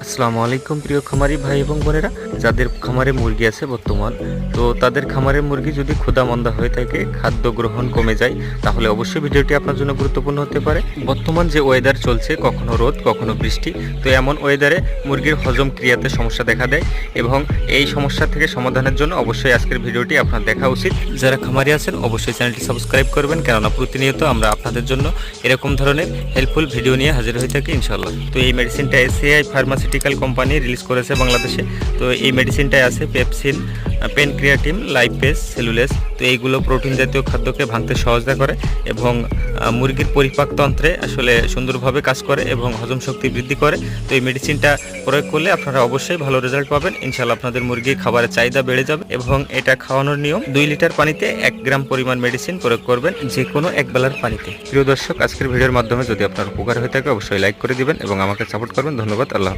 আসসালামু আলাইকুম প্রিয় খামারি ভাই এবং বোনেরা, যাদের খামারে মুরগি আছে বর্তমান, তো তাদের খামারের মুরগি যদি ক্ষুধামন্দা হয়ে থাকে, খাদ্য গ্রহণ কমে যায়, তাহলে অবশ্যই ভিডিওটি আপনার জন্য গুরুত্বপূর্ণ হতে পারে। বর্তমান যে ওয়েদার চলছে, কখনো রোদ কখনো বৃষ্টি, তো এমন ওয়েদারে মুরগির হজম ক্রিয়াতে সমস্যা দেখা দেয় এবং এই সমস্যা থেকে সমাধানের জন্য অবশ্যই আজকের ভিডিওটি আপনার দেখা উচিত। যারা খামারি আছেন অবশ্যই চ্যানেলটি সাবস্ক্রাইব করবেন, কেননা প্রতিনিয়ত আমরা আপনাদের জন্য এরকম ধরনের হেল্পফুল ভিডিও নিয়ে হাজির হয়ে থাকি ইনশাল্লাহ। তো এই মেডিসিনটা এসিআই ফার্মাসিউটিক্যাল কোম্পানি রিলিজ করেছে বাংলাদেশে। তো এই মেডিসিনটায় আছে পেপসিন, পেনক্রিয়াটিন, লাইপেজ, সেলুলেস। তো এইগুলো প্রোটিন জাতীয় খাদ্যকে ভাঙতে সহায়তা করে এবং মুরগির পরিপাকতন্ত্রে আসলে সুন্দরভাবে কাজ করে এবং হজম শক্তি বৃদ্ধি করে। তো এই মেডিসিনটা প্রয়োগ করলে আপনারা অবশ্যই ভালো রেজাল্ট পাবেন ইনশাল্লাহ। আপনাদের মুরগির খাবারের চাহিদা বেড়ে যাবে এবং এটা খাওয়ানোর নিয়ম 2 লিটার পানিতে 1 গ্রাম পরিমাণ মেডিসিন প্রয়োগ করবেন, যে কোনো এক বেলার পানিতে। প্রিয় দর্শক, আজকের ভিডিওর মাধ্যমে যদি আপনার উপকার হয়ে থাকে অবশ্যই লাইক করে দিবেন এবং আমাকে সাপোর্ট করবেন। ধন্যবাদ। আল্লাহ।